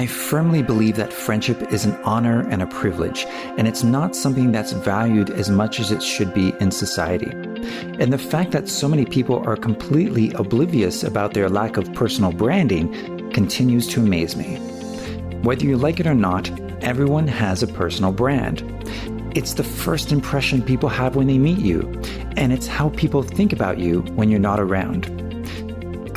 I firmly believe that friendship is an honor and a privilege, and it's not something that's valued as much as it should be in society. And the fact that so many people are completely oblivious about their lack of personal branding continues to amaze me. Whether you like it or not, everyone has a personal brand. It's the first impression people have when they meet you, and it's how people think about you when you're not around.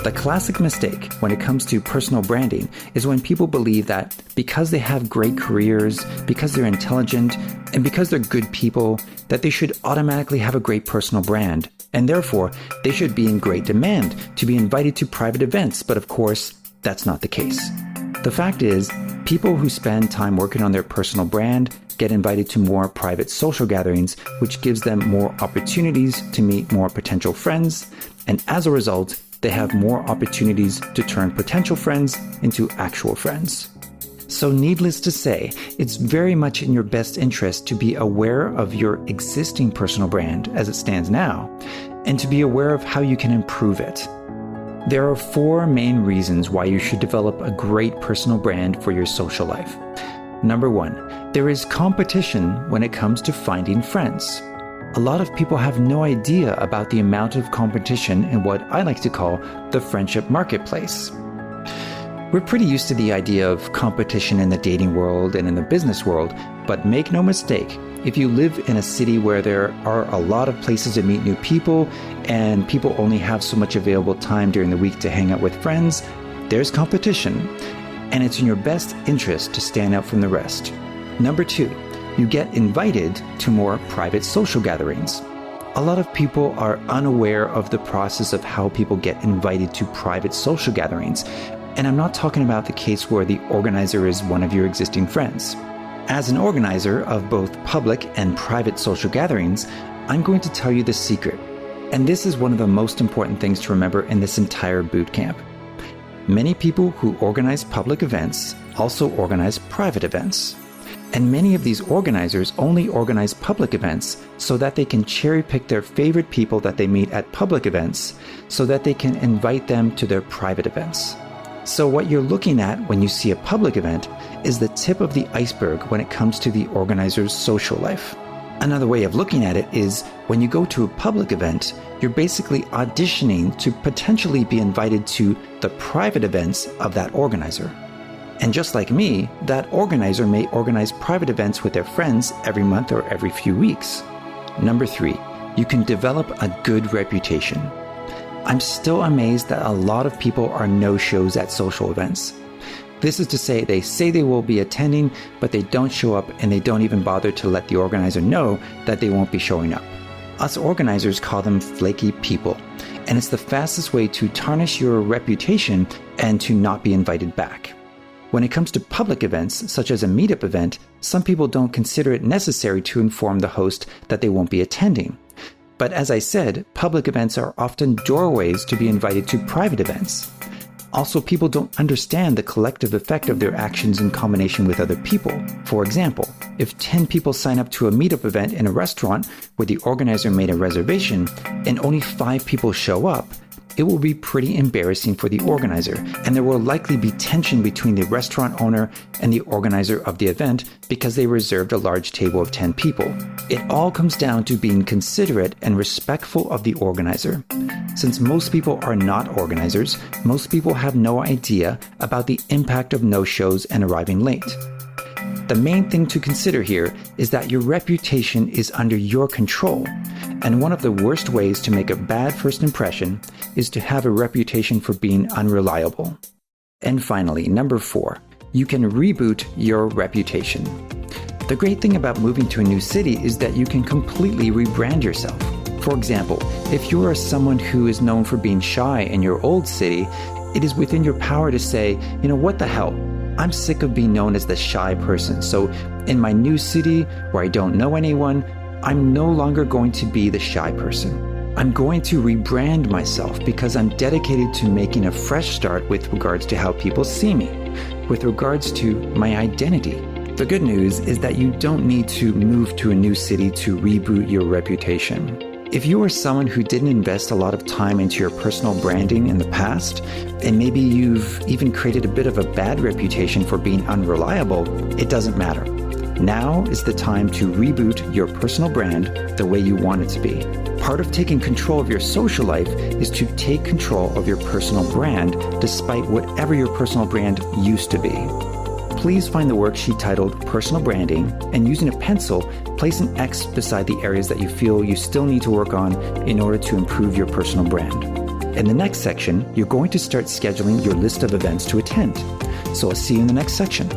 The classic mistake when it comes to personal branding is when people believe that because they have great careers, because they're intelligent, and because they're good people, that they should automatically have a great personal brand, and therefore they should be in great demand to be invited to private events, but of course, that's not the case. The fact is, people who spend time working on their personal brand get invited to more private social gatherings, which gives them more opportunities to meet more potential friends, and as a result, they have more opportunities to turn potential friends into actual friends. So needless to say, it's very much in your best interest to be aware of your existing personal brand as it stands now, and to be aware of how you can improve it. There are 4 main reasons why you should develop a great personal brand for your social life. Number 1, there is competition when it comes to finding friends. A lot of people have no idea about the amount of competition in what I like to call the friendship marketplace. We're pretty used to the idea of competition in the dating world and in the business world, but make no mistake, if you live in a city where there are a lot of places to meet new people and people only have so much available time during the week to hang out with friends, there's competition, and it's in your best interest to stand out from the rest. Number 2, you get invited to more private social gatherings. A lot of people are unaware of the process of how people get invited to private social gatherings, and I'm not talking about the case where the organizer is one of your existing friends. As an organizer of both public and private social gatherings, I'm going to tell you the secret, and this is one of the most important things to remember in this entire bootcamp. Many people who organize public events also organize private events. And many of these organizers only organize public events so that they can cherry pick their favorite people that they meet at public events so that they can invite them to their private events. So what you're looking at when you see a public event is the tip of the iceberg when it comes to the organizer's social life. Another way of looking at it is when you go to a public event, you're basically auditioning to potentially be invited to the private events of that organizer. And just like me, that organizer may organize private events with their friends every month or every few weeks. Number 3, you can develop a good reputation. I'm still amazed that a lot of people are no-shows at social events. This is to say they will be attending, but they don't show up and they don't even bother to let the organizer know that they won't be showing up. Us organizers call them flaky people, and it's the fastest way to tarnish your reputation and to not be invited back. When it comes to public events, such as a meetup event, some people don't consider it necessary to inform the host that they won't be attending. But as I said, public events are often doorways to be invited to private events. Also, people don't understand the collective effect of their actions in combination with other people. For example, if 10 people sign up to a meetup event in a restaurant where the organizer made a reservation and only 5 people show up, it will be pretty embarrassing for the organizer, and there will likely be tension between the restaurant owner and the organizer of the event because they reserved a large table of 10 people. It all comes down to being considerate and respectful of the organizer. Since most people are not organizers, most people have no idea about the impact of no-shows and arriving late. The main thing to consider here is that your reputation is under your control, and one of the worst ways to make a bad first impression is to have a reputation for being unreliable. And finally, number 4, you can reboot your reputation. The great thing about moving to a new city is that you can completely rebrand yourself. For example, if you are someone who is known for being shy in your old city, it is within your power to say, what the hell? I'm sick of being known as the shy person, so in my new city where I don't know anyone, I'm no longer going to be the shy person. I'm going to rebrand myself because I'm dedicated to making a fresh start with regards to how people see me, with regards to my identity. The good news is that you don't need to move to a new city to reboot your reputation. If you are someone who didn't invest a lot of time into your personal branding in the past, and maybe you've even created a bit of a bad reputation for being unreliable, it doesn't matter. Now is the time to reboot your personal brand the way you want it to be. Part of taking control of your social life is to take control of your personal brand despite whatever your personal brand used to be. Please find the worksheet titled Personal Branding, and using a pencil, place an X beside the areas that you feel you still need to work on in order to improve your personal brand. In the next section, you're going to start scheduling your list of events to attend. So I'll see you in the next section.